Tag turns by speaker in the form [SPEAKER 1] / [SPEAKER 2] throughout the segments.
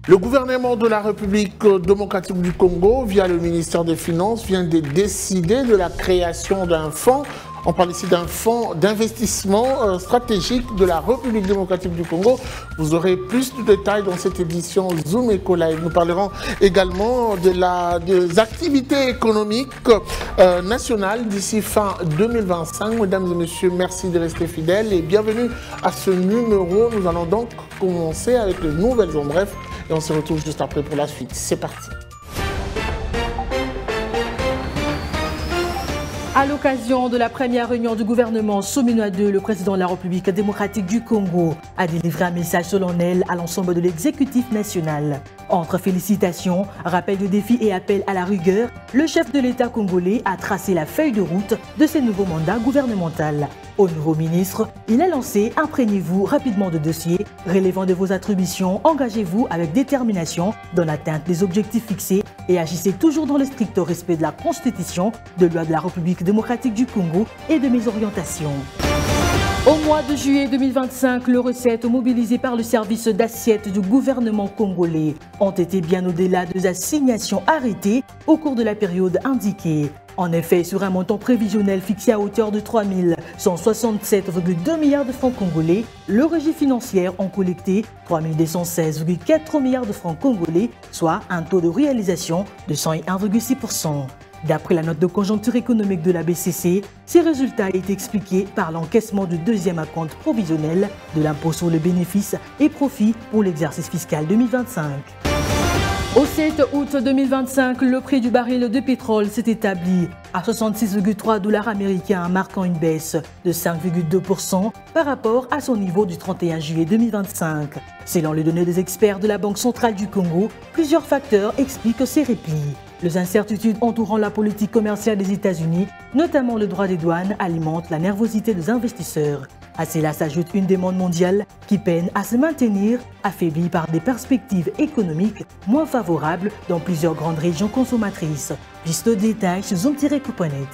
[SPEAKER 1] Le gouvernement de la République démocratique du Congo, via le ministère des Finances, vient de décider de la création d'un fonds. On parle ici d'un fonds d'investissement stratégique de la République démocratique du Congo. Vous aurez plus de détails dans cette édition Zoom Eco Live. Nous parlerons également des activités économiques nationales d'ici fin 2025. Mesdames et messieurs, merci de rester fidèles et bienvenue à ce numéro. Nous allons donc commencer avec les nouvelles en bref et on se retrouve juste après pour la suite. C'est parti.
[SPEAKER 2] À l'occasion de la première réunion du gouvernement Sominoa II, le président de la République démocratique du Congo a délivré un message solennel à l'ensemble de l'exécutif national. Entre félicitations, rappel de défis et appel à la rigueur, le chef de l'État congolais a tracé la feuille de route de ses nouveaux mandats gouvernementaux. Au nouveau ministre, il a lancé « Imprégnez-vous rapidement de dossiers, relevant de vos attributions, engagez-vous avec détermination dans l'atteinte des objectifs fixés et agissez toujours dans le strict respect de la Constitution, de loi de la République démocratique du Congo et de mes orientations ». Au mois de juillet 2025, les recettes mobilisées par le service d'assiette du gouvernement congolais ont été bien au-delà des assignations arrêtées au cours de la période indiquée. En effet, sur un montant prévisionnel fixé à hauteur de 3 167,2 milliards de francs congolais, le régie financière ont collecté 3 216,4 milliards de francs congolais, soit un taux de réalisation de 101,6%. D'après la note de conjoncture économique de la BCC, ces résultats étaient expliqués par l'encaissement du deuxième acompte provisionnel de l'impôt sur les bénéfices et profits pour l'exercice fiscal 2025. Au 7 août 2025, le prix du baril de pétrole s'est établi à 66,3 $ américains, marquant une baisse de 5,2% par rapport à son niveau du 31 juillet 2025. Selon les données des experts de la Banque centrale du Congo, plusieurs facteurs expliquent ces replis. Les incertitudes entourant la politique commerciale des États-Unis, notamment le droit des douanes, alimentent la nervosité des investisseurs. À cela s'ajoute une demande mondiale qui peine à se maintenir, affaiblie par des perspectives économiques moins favorables dans plusieurs grandes régions consommatrices. Plus de détails sur Zoom-Couponet.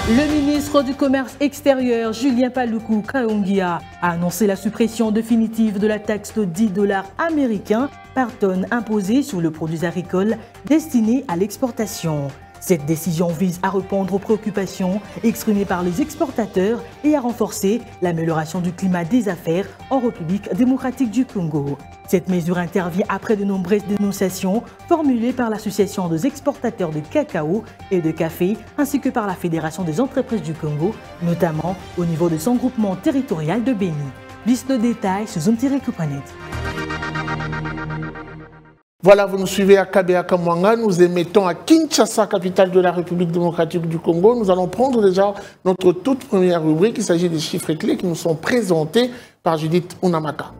[SPEAKER 2] Le ministre du Commerce extérieur, Julien Paluku Kaongia, a annoncé la suppression définitive de la taxe de 10 $ américains par tonne imposée sur le produit agricole destiné à l'exportation. Cette décision vise à répondre aux préoccupations exprimées par les exportateurs et à renforcer l'amélioration du climat des affaires en République démocratique du Congo. Cette mesure intervient après de nombreuses dénonciations formulées par l'Association des exportateurs de cacao et de café ainsi que par la Fédération des entreprises du Congo, notamment au niveau de son groupement territorial de Béni. Liste de détails sur Zoom-Couponet.
[SPEAKER 1] Voilà, vous nous suivez à Kabea Kamwanga, nous émettons à Kinshasa, capitale de la République démocratique du Congo. Nous allons prendre déjà notre toute première rubrique. Il s'agit des chiffres clés qui nous sont présentés par Judith Unamaka.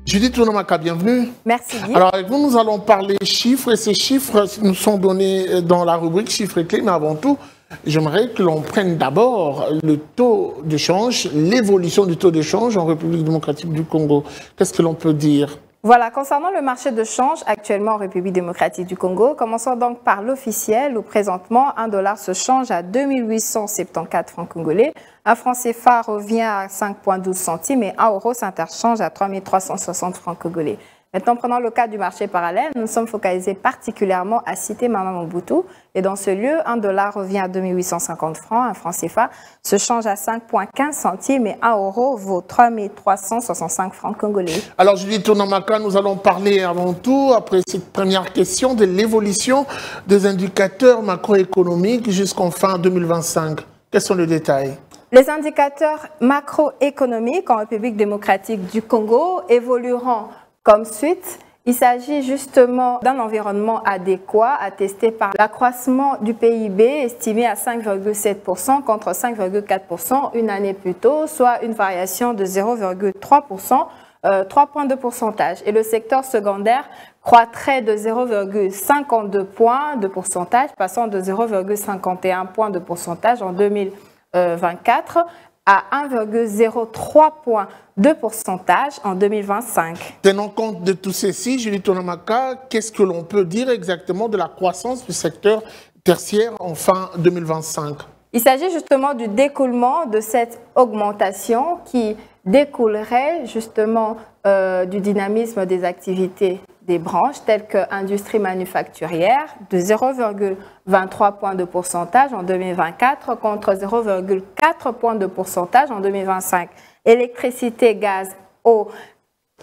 [SPEAKER 1] Judith Unamaka, bienvenue.
[SPEAKER 3] Merci Guy.
[SPEAKER 1] Alors avec vous, nous allons parler chiffres et ces chiffres nous sont donnés dans la rubrique chiffres clés, mais avant tout, j'aimerais que l'on prenne d'abord le taux de change, l'évolution du taux de change en République démocratique du Congo. Qu'est-ce que l'on peut dire ?
[SPEAKER 3] Voilà, concernant le marché de change actuellement en République démocratique du Congo, commençons donc par l'officiel où présentement 1 $ se change à 2874 francs congolais, un franc CFA revient à 5,12 centimes et 1 euro s'interchange à 3360 francs congolais. Maintenant, prenant le cas du marché parallèle, nous sommes focalisés particulièrement à Cité Mama Mobutu. Et dans ce lieu, 1 $ revient à 2850 francs, un franc CFA se change à 5,15 centimes et 1 euro vaut 3365 francs congolais.
[SPEAKER 1] Alors, Judith Unamaka, nous allons parler avant tout, après cette première question, de l'évolution des indicateurs macroéconomiques jusqu'en fin 2025. Quels sont les détails ?
[SPEAKER 3] Les indicateurs macroéconomiques en République démocratique du Congo évolueront comme suite. Il s'agit justement d'un environnement adéquat attesté par l'accroissement du PIB estimé à 5,7% contre 5,4% une année plus tôt, soit une variation de 0,3%, 3 points de pourcentage. Et le secteur secondaire croîtrait de 0,52 points de pourcentage, passant de 0,51 points de pourcentage en 2024 à 1,03 point de pourcentage en 2025.
[SPEAKER 1] Tenant compte de tout ceci, Judith Onamaka, qu'est-ce que l'on peut dire exactement de la croissance du secteur tertiaire en fin 2025?
[SPEAKER 3] Il s'agit justement du découlement de cette augmentation qui découlerait justement du dynamisme des activités des branches telles que industrie manufacturière de 0,23 points de pourcentage en 2024 contre 0,4 points de pourcentage en 2025. Électricité, gaz, eau,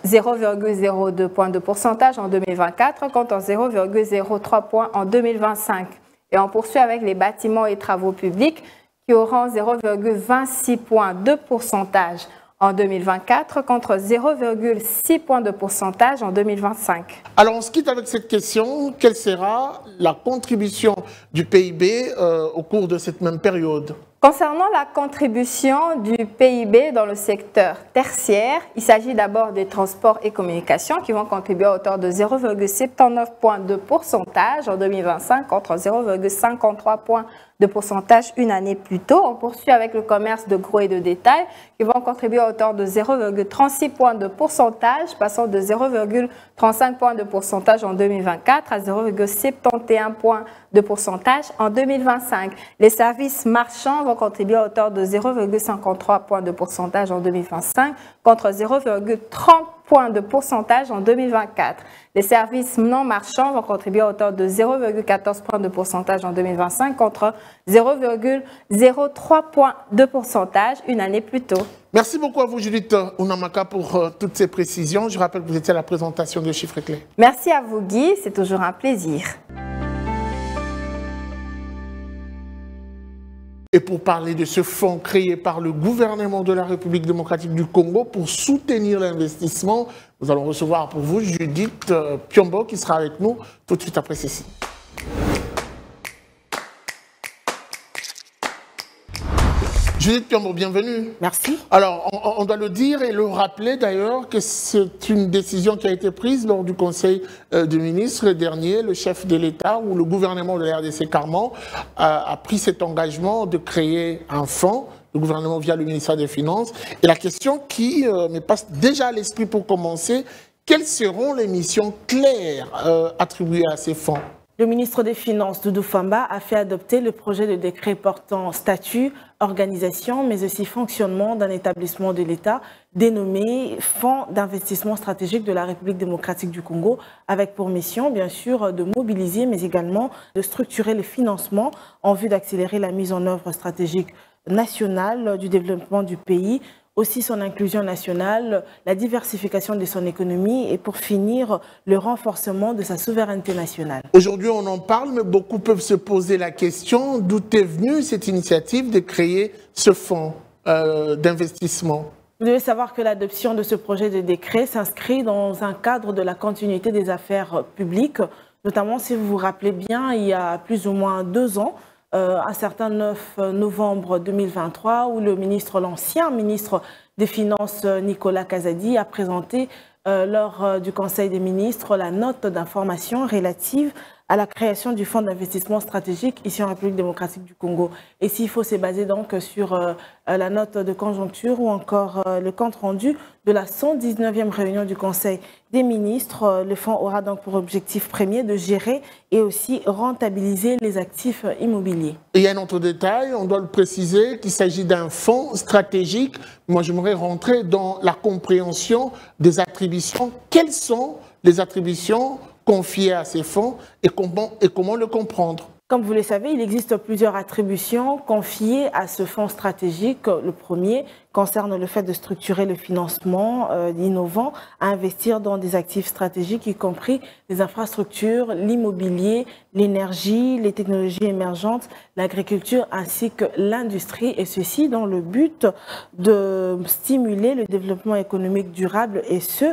[SPEAKER 3] 0,02 points de pourcentage en 2024 contre 0,03 points en 2025. Et on poursuit avec les bâtiments et travaux publics qui auront 0,26 points de pourcentage en 2024 contre 0,6 points de pourcentage en 2025.
[SPEAKER 1] Alors on se quitte avec cette question, quelle sera la contribution du PIB au cours de cette même période?
[SPEAKER 3] Concernant la contribution du PIB dans le secteur tertiaire, il s'agit d'abord des transports et communications qui vont contribuer à hauteur de 0,79 points de pourcentage en 2025 contre 0,53 points de pourcentage une année plus tôt. On poursuit avec le commerce de gros et de détail qui vont contribuer à hauteur de 0,36 points de pourcentage, passant de 0,35 points de pourcentage en 2024 à 0,71 points de pourcentage en 2025. Les services marchands vont contribuer à hauteur de 0,53 points de pourcentage en 2025 contre 0,30 points de pourcentage en 2024. Les services non marchands vont contribuer à hauteur de 0,14 points de pourcentage en 2025 contre 0,03 points de pourcentage une année plus tôt.
[SPEAKER 1] Merci beaucoup à vous, Judith Onamaka, pour toutes ces précisions. Je rappelle que vous étiez à la présentation de Chiffres Clés.
[SPEAKER 3] Merci à vous, Guy. C'est toujours un plaisir.
[SPEAKER 1] Et pour parler de ce fonds créé par le gouvernement de la République démocratique du Congo pour soutenir l'investissement, nous allons recevoir pour vous Judith Piombo qui sera avec nous tout de suite après ceci. Judith Piombo, bienvenue.
[SPEAKER 4] Merci.
[SPEAKER 1] Alors, on doit le dire et le rappeler d'ailleurs que c'est une décision qui a été prise lors du Conseil des ministres dernier. Le chef de l'État ou le gouvernement de la RDC Carman a pris cet engagement de créer un fonds, le gouvernement via le ministère des Finances. Et la question qui me passe déjà à l'esprit pour commencer, quelles seront les missions claires attribuées à ces fonds?
[SPEAKER 4] Le ministre des Finances, Doudou Famba, a fait adopter le projet de décret portant statut, organisation, mais aussi fonctionnement d'un établissement de l'État dénommé Fonds d'investissement stratégique de la République démocratique du Congo, avec pour mission, bien sûr, de mobiliser, mais également de structurer les financements en vue d'accélérer la mise en œuvre stratégique nationale du développement du pays, aussi son inclusion nationale, la diversification de son économie et pour finir, le renforcement de sa souveraineté nationale.
[SPEAKER 1] Aujourd'hui, on en parle, mais beaucoup peuvent se poser la question d'où est venue cette initiative de créer ce fonds d'investissement.
[SPEAKER 4] Vous devez savoir que l'adoption de ce projet de décret s'inscrit dans un cadre de la continuité des affaires publiques, notamment si vous vous rappelez bien, il y a plus ou moins 2 ans, un certain 9 novembre 2023, où l'ancien ministre des Finances Nicolas Kazadi a présenté lors du Conseil des ministres la note d'information relative à la création du Fonds d'investissement stratégique ici en République démocratique du Congo. Et s'il faut se baser donc sur la note de conjoncture ou encore le compte rendu de la 119e réunion du Conseil des ministres, le fonds aura donc pour objectif premier de gérer et aussi rentabiliser les actifs immobiliers.
[SPEAKER 1] Et il y a un autre détail, on doit le préciser, qu'il s'agit d'un fonds stratégique. Moi, j'aimerais rentrer dans la compréhension des attributions. Quelles sont les attributions confiées à ces fonds et comment le comprendre?
[SPEAKER 4] Comme vous le savez, il existe plusieurs attributions confiées à ce fonds stratégique. Le premier concerne le fait de structurer le financement innovant à investir dans des actifs stratégiques, y compris les infrastructures, l'immobilier, l'énergie, les technologies émergentes, l'agriculture ainsi que l'industrie, et ceci dans le but de stimuler le développement économique durable et ce,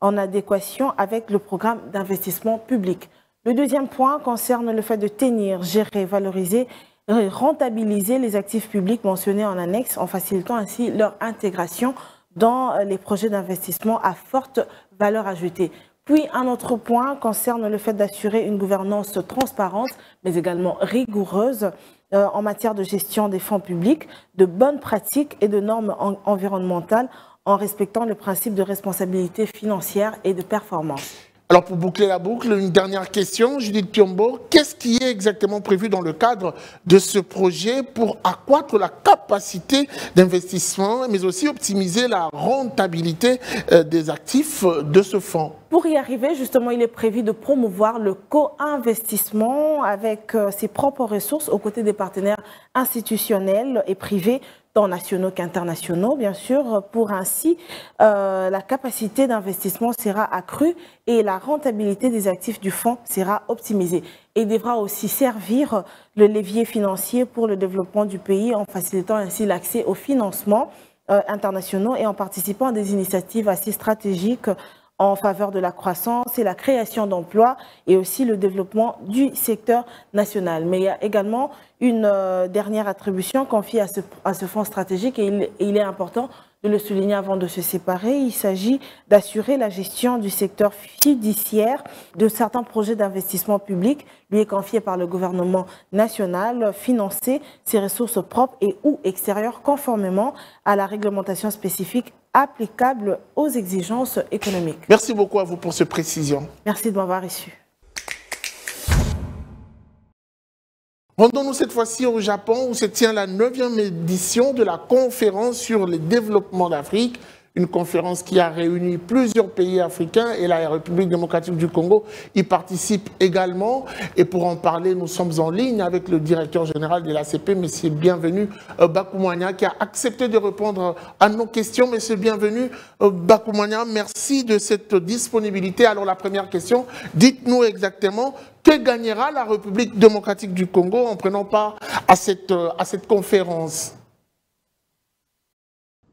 [SPEAKER 4] en adéquation avec le programme d'investissement public. Le deuxième point concerne le fait de tenir, gérer, valoriser, rentabiliser les actifs publics mentionnés en annexe en facilitant ainsi leur intégration dans les projets d'investissement à forte valeur ajoutée. Puis un autre point concerne le fait d'assurer une gouvernance transparente mais également rigoureuse en matière de gestion des fonds publics, de bonnes pratiques et de normes environnementales en respectant le principe de responsabilité financière et de performance.
[SPEAKER 1] Alors pour boucler la boucle, une dernière question, Judith Piombo, qu'est-ce qui est exactement prévu dans le cadre de ce projet pour accroître la capacité d'investissement, mais aussi optimiser la rentabilité des actifs de ce fonds?
[SPEAKER 4] Pour y arriver, justement, il est prévu de promouvoir le co-investissement avec ses propres ressources aux côtés des partenaires institutionnels et privés, tant nationaux qu'internationaux, bien sûr. Pour ainsi, la capacité d'investissement sera accrue et la rentabilité des actifs du fonds sera optimisée. Et devra aussi servir le levier financier pour le développement du pays en facilitant ainsi l'accès aux financements internationaux et en participant à des initiatives assez stratégiques en faveur de la croissance et la création d'emplois et aussi le développement du secteur national. Mais il y a également une dernière attribution confiée à ce fonds stratégique et il est important de le souligner avant de se séparer. Il s'agit d'assurer la gestion du secteur fiduciaire de certains projets d'investissement public lui est confié par le gouvernement national, financer ses ressources propres et ou extérieures conformément à la réglementation spécifique applicable aux exigences économiques.
[SPEAKER 1] Merci beaucoup à vous pour ces précisions.
[SPEAKER 4] Merci de m'avoir reçu.
[SPEAKER 1] Rendons-nous cette fois-ci au Japon où se tient la 9e édition de la conférence sur le développement d'Afrique. Une conférence qui a réuni plusieurs pays africains et la République démocratique du Congo y participe également. Et pour en parler, nous sommes en ligne avec le directeur général de l'ACP, M. Bienvenu Bakoumania, qui a accepté de répondre à nos questions. M. Bienvenu Bakoumania, merci de cette disponibilité. Alors la première question, dites-nous exactement que gagnera la République démocratique du Congo en prenant part à cette conférence?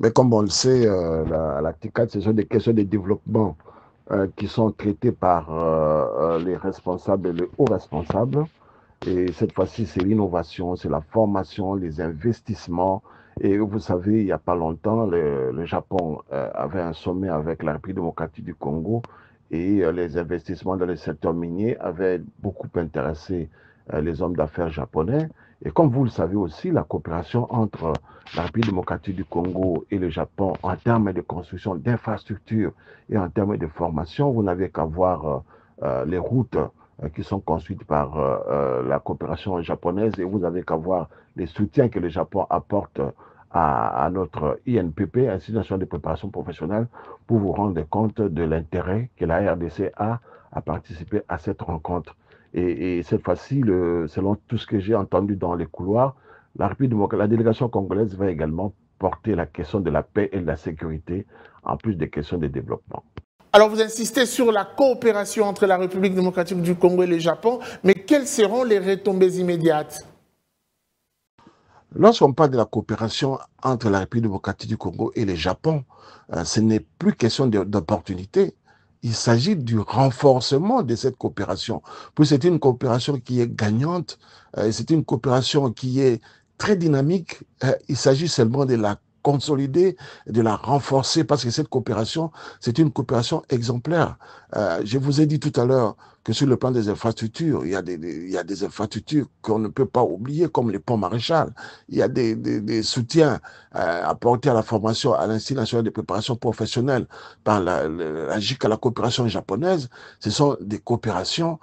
[SPEAKER 5] Mais comme on le sait, la TICAD, ce sont des questions de développement qui sont traitées par les responsables et les hauts responsables. Et cette fois-ci, c'est l'innovation, c'est la formation, les investissements. Et vous savez, il n'y a pas longtemps, le Japon avait un sommet avec la République démocratique du Congo et les investissements dans le secteur minier avaient beaucoup intéressé les hommes d'affaires japonais. Et comme vous le savez aussi, la coopération entre la République démocratique du Congo et le Japon en termes de construction d'infrastructures et en termes de formation, vous n'avez qu'à voir les routes qui sont construites par la coopération japonaise et vous n'avez qu'à voir les soutiens que le Japon apporte à notre INPP, Institut national de préparation professionnelle, pour vous rendre compte de l'intérêt que la RDC a à participer à cette rencontre. Et cette fois-ci, selon tout ce que j'ai entendu dans les couloirs, la délégation congolaise va également porter la question de la paix et de la sécurité, en plus des questions de développement.
[SPEAKER 1] Alors vous insistez sur la coopération entre la République démocratique du Congo et le Japon, mais quelles seront les retombées immédiates?
[SPEAKER 5] Lorsqu'on parle de la coopération entre la République démocratique du Congo et le Japon, ce n'est plus question d'opportunité. Il s'agit du renforcement de cette coopération. Puis c'est une coopération qui est gagnante, c'est une coopération qui est très dynamique. Il s'agit seulement de la consolider, de la renforcer, parce que cette coopération, c'est une coopération exemplaire. Je vous ai dit tout à l'heure que sur le plan des infrastructures, il y a des infrastructures qu'on ne peut pas oublier, comme les ponts Maréchal. Il y a des soutiens apportés à la formation à l'Institut national de préparation professionnelle par la JIC à la coopération japonaise. Ce sont des coopérations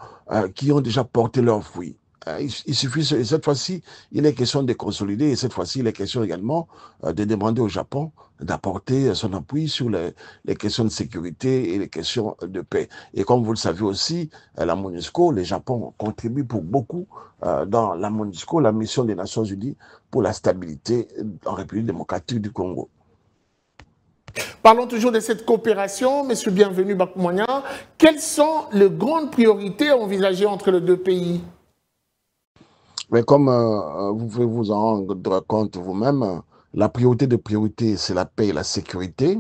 [SPEAKER 5] qui ont déjà porté leurs fruits. Il suffit, cette fois-ci, il est question de consolider et cette fois-ci, il est question également de demander au Japon d'apporter son appui sur les questions de sécurité et les questions de paix. Et comme vous le savez aussi, la MONUSCO, le Japon contribue pour beaucoup dans la MONUSCO, la mission des Nations Unies pour la stabilité en République démocratique du Congo.
[SPEAKER 1] Parlons toujours de cette coopération, M. Bienvenu Bakoumania. Quelles sont les grandes priorités envisagées entre les deux pays?
[SPEAKER 5] Mais comme vous pouvez vous en rendre compte vous-même, la priorité de priorité, c'est la paix et la sécurité.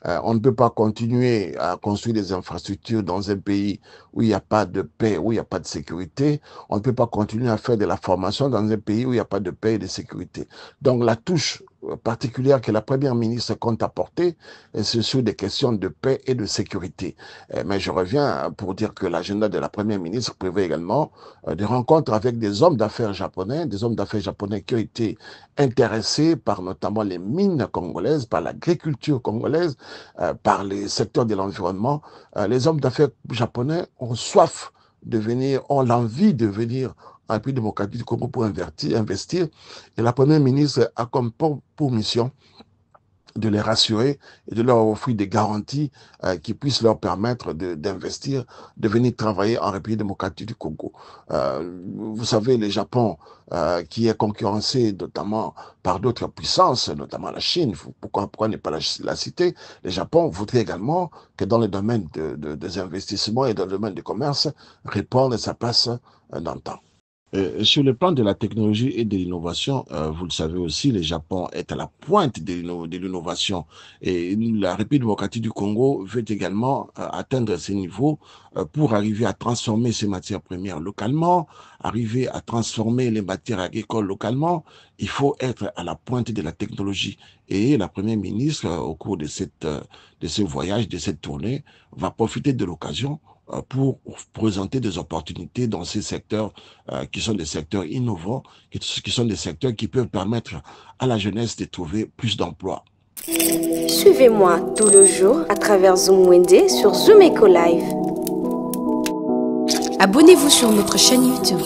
[SPEAKER 5] On ne peut pas continuer à construire des infrastructures dans un pays où il n'y a pas de paix, où il n'y a pas de sécurité. On ne peut pas continuer à faire de la formation dans un pays où il n'y a pas de paix et de sécurité. Donc la touche particulière que la première ministre compte apporter, c'est sur des questions de paix et de sécurité. Mais je reviens pour dire que l'agenda de la première ministre prévoit également des rencontres avec des hommes d'affaires japonais qui ont été intéressés par notamment les mines congolaises, par l'agriculture congolaise, par les secteurs de l'environnement. Les hommes d'affaires japonais ont soif de venir, ont l'envie de venir en République démocratique du Congo pour investir. Et la première ministre a comme pour mission de les rassurer et de leur offrir des garanties qui puissent leur permettre d'investir, de venir travailler en République démocratique du Congo. Vous savez, le Japon, qui est concurrencé notamment par d'autres puissances, notamment la Chine, pourquoi ne pas la citer, le Japon voudrait également que dans le domaine des investissements et dans le domaine du commerce, répondre à sa place dans le temps. Sur le plan de la technologie et de l'innovation, vous le savez aussi, le Japon est à la pointe de l'innovation et la République démocratique du Congo veut également atteindre ces niveaux pour arriver à transformer ces matières premières localement, arriver à transformer les matières agricoles localement. Il faut être à la pointe de la technologie. Et la Première ministre, au cours de ce voyage, de cette tournée, va profiter de l'occasion pour présenter des opportunités dans ces secteurs qui sont des secteurs innovants, qui sont des secteurs qui peuvent permettre à la jeunesse de trouver plus d'emplois.
[SPEAKER 6] Suivez-moi tout le jour à travers Zoom Wende sur Zoom Eco Live. Abonnez-vous sur notre chaîne YouTube.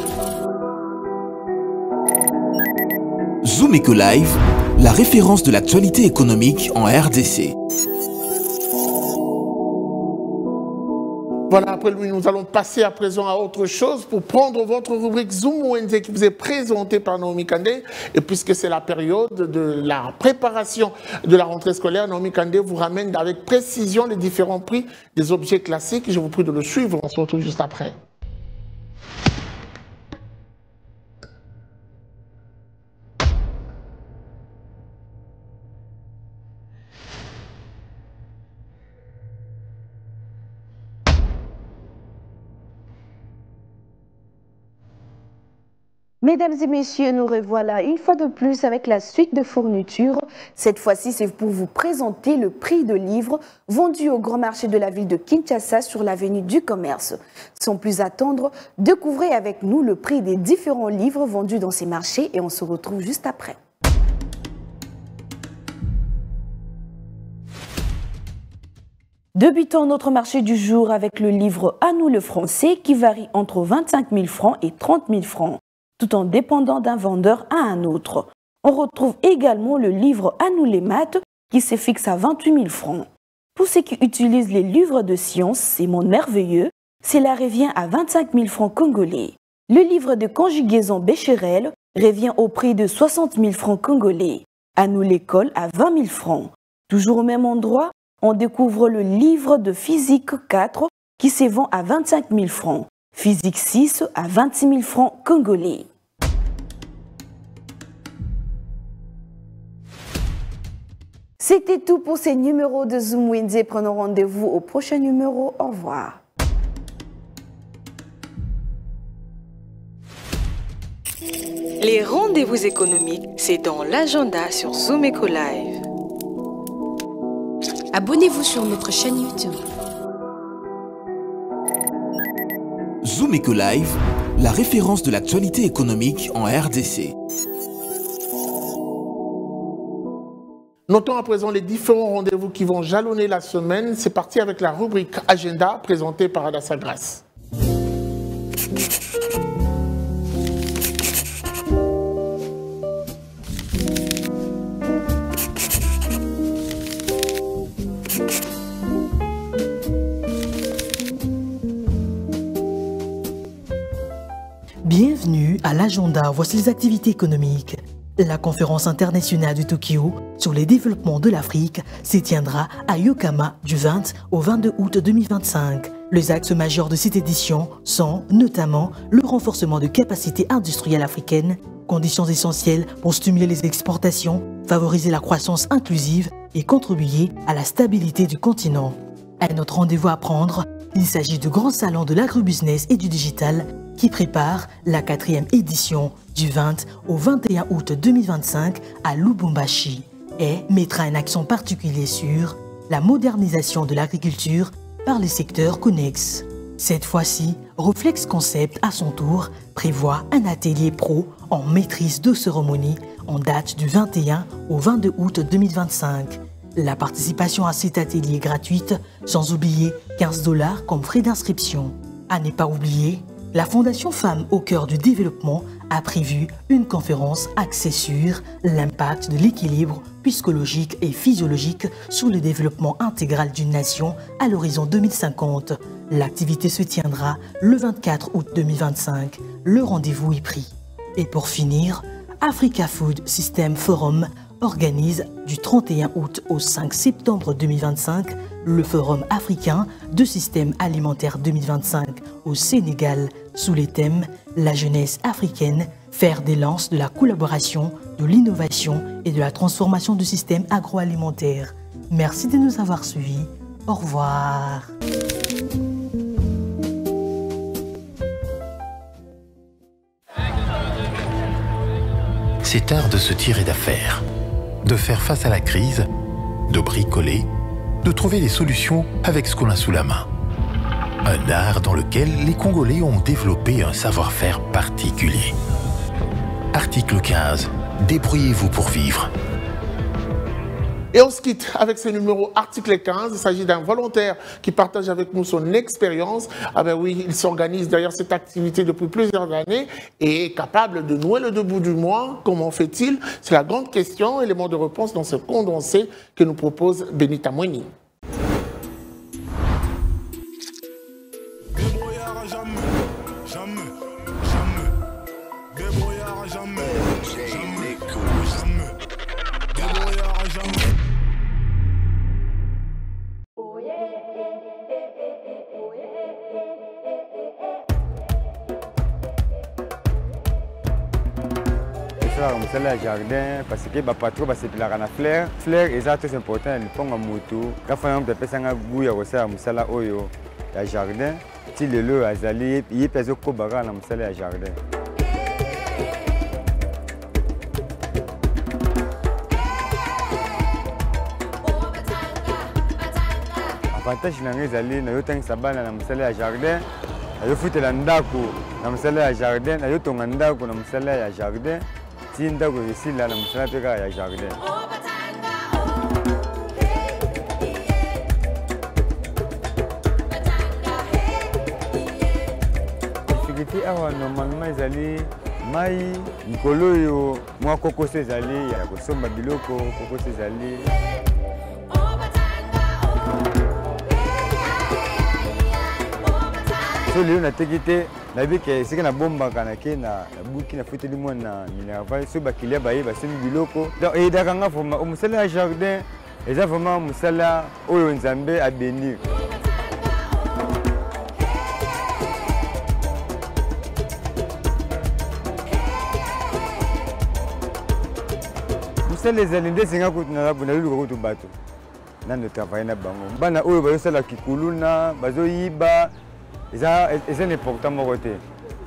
[SPEAKER 7] Zoom Eco Live, la référence de l'actualité économique en RDC.
[SPEAKER 1] Voilà, après lui, nous allons passer à présent à autre chose pour prendre votre rubrique Zoom Wende qui vous est présentée par Naomi Kandé. Et puisque c'est la période de la préparation de la rentrée scolaire, Naomi Kandé vous ramène avec précision les différents prix des objets classiques. Je vous prie de le suivre, on se retrouve juste après.
[SPEAKER 8] Mesdames et messieurs, nous revoilà une fois de plus avec la suite de fournitures. Cette fois-ci, c'est pour vous présenter le prix de livres vendus au grand marché de la ville de Kinshasa sur l'avenue du Commerce. Sans plus attendre, découvrez avec nous le prix des différents livres vendus dans ces marchés et on se retrouve juste après. Débutons notre marché du jour avec le livre « À nous le français » qui varie entre 25 000 francs et 30 000 francs. Tout en dépendant d'un vendeur à un autre. On retrouve également le livre « À nous les maths » qui se fixe à 28 000 francs. Pour ceux qui utilisent les livres de sciences, ces mondes merveilleux, cela revient à 25 000 francs congolais. Le livre de conjugaison Bécherel revient au prix de 60 000 francs congolais. À nous l'école à 20 000 francs. Toujours au même endroit, on découvre le livre de physique 4 qui se vend à 25 000 francs. Physique 6 à 26 000 francs congolais. C'était tout pour ces numéros de Zoom Wende. Prenons rendez-vous au prochain numéro. Au revoir.
[SPEAKER 6] Les rendez-vous économiques, c'est dans l'agenda sur Zoom Eco Live. Abonnez-vous sur notre chaîne YouTube.
[SPEAKER 7] Zoom Eco Live, la référence de l'actualité économique en RDC.
[SPEAKER 1] Notons à présent les différents rendez-vous qui vont jalonner la semaine. C'est parti avec la rubrique Agenda présentée par Adassa Grasse.
[SPEAKER 2] Bienvenue à l'agenda. Voici les activités économiques. La conférence internationale de Tokyo sur les développements de l'Afrique se tiendra à Yokohama du 20 au 22 août 2025. Les axes majeurs de cette édition sont notamment le renforcement de capacités industrielles africaines, conditions essentielles pour stimuler les exportations, favoriser la croissance inclusive et contribuer à la stabilité du continent. À notre rendez-vous à prendre, il s'agit du grand salon de l'agrobusiness et du digital qui prépare la 4e édition du 20 au 21 août 2025 à Lubumbashi. et mettra un accent particulier sur la modernisation de l'agriculture par les secteurs connexes. Cette fois-ci, Reflex Concept, à son tour, prévoit un atelier pro en maîtrise de cérémonie en date du 21 au 22 août 2025. La participation à cet atelier est gratuite, sans oublier 15 $ comme frais d'inscription. À ne pas oublier, la Fondation Femmes au cœur du développement a prévu une conférence axée sur l'impact de l'équilibre psychologique et physiologique sur le développement intégral d'une nation à l'horizon 2050. L'activité se tiendra le 24 août 2025. Le rendez-vous est pris. Et pour finir, Africa Food System Forum organise du 31 août au 5 septembre 2025 le Forum africain de système alimentaire 2025 au Sénégal sous les thèmes « La jeunesse africaine, faire des lances de la collaboration, de l'innovation et de la transformation du système agroalimentaire ». Merci de nous avoir suivis. Au revoir.
[SPEAKER 9] C'est art de se tirer d'affaire, de faire face à la crise, de bricoler, de trouver des solutions avec ce qu'on a sous la main. Un art dans lequel les Congolais ont développé un savoir-faire particulier. Article 15. Débrouillez-vous pour vivre.
[SPEAKER 1] Et on se quitte avec ce numéro article 15. Il s'agit d'un volontaire qui partage avec nous son expérience. Ah ben oui, il s'organise derrière cette activité depuis plusieurs années et est capable de nouer le debout du mois. Comment fait-il? C'est la grande question. Élément de réponse dans ce condensé que nous propose Benita Mweni.
[SPEAKER 10] musala ya jardin parce que bapatro basepelaka na fleur eza très important na liponga motu kafana moto apesanga goût ya kosala musala oyo ya jardin ti lelo azali ye mpe azokoba kaka na musala ya jardin. Avantage na ngai ezali nayotangisa bana na musala ya jardin, nayofutela ndako na musala ya jardin, nayotonga ndako na musala ya jardin, ti ndako esila na musala mpe kaka ya jardin. Difficulté awa normalement ezali mai likolo oyo mwa kokoso ezali ya kosomba biloko, kokoso ezali so lelo nateki te nayebike esika nabombaka nake na buki nafuteli mwana minerval so bakilia baye basombi biloko donc eyedaka nga vraimen mosala ya jardin eza vraiment mosala oyo nzambe abenir. mosala ezali nde esenga kutu naluka kutu bato nano travaille na bango bana oyo bazosala kikuluna bazoyiba eza important moko te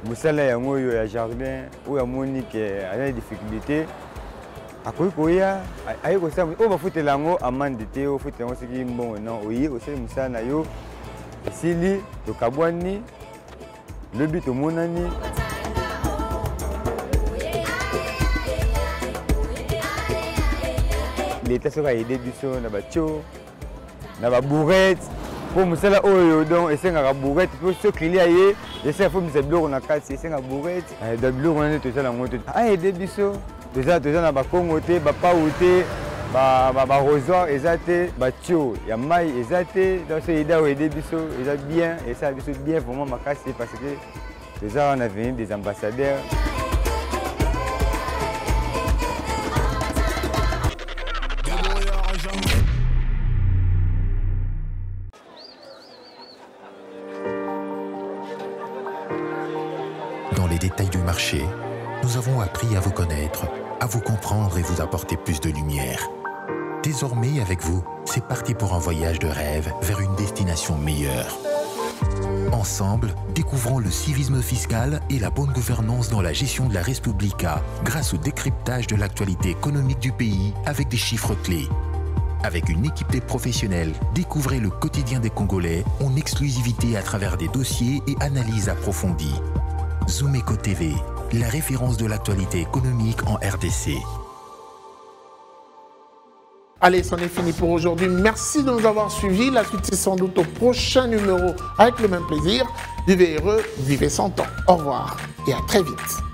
[SPEAKER 10] mosala yango oyo ya jardin oyo amoni ke aza na difficulté akoki koya aye kosala oyo bafutela yango amande te ofutela yango soki mbongo non oye osali mosala na yo esili tokabwani lobi tomonani leta soki ayede biso na batio na babourrette po mosala oyo donc esengaka bourrette po so client ye esenga fo misa biloko na kati esenga bourrette da biloko nani tozala yango te ayede biso toza na bakongo te bapau te barosoir eza te batio ya mai eza te donc so yeda oyo ede biso eza bien esala biso bien vraiment makasi parce que toza wana venir des ambassadeurs.
[SPEAKER 9] Dans les détails du marché, nous avons appris à vous connaître, à vous comprendre et vous apporter plus de lumière. Désormais, avec vous, c'est parti pour un voyage de rêve vers une destination meilleure. Ensemble, découvrons le civisme fiscal et la bonne gouvernance dans la gestion de la Res Publica grâce au décryptage de l'actualité économique du pays avec des chiffres clés. Avec une équipe de professionnels, découvrez le quotidien des Congolais en exclusivité à travers des dossiers et analyses approfondies. Zoom-Eco TV, la référence de l'actualité économique en RDC.
[SPEAKER 1] Allez, c'en est fini pour aujourd'hui. Merci de nous avoir suivis. La suite, c'est sans doute au prochain numéro avec le même plaisir. Vivez heureux, vivez sans temps. Au revoir et à très vite.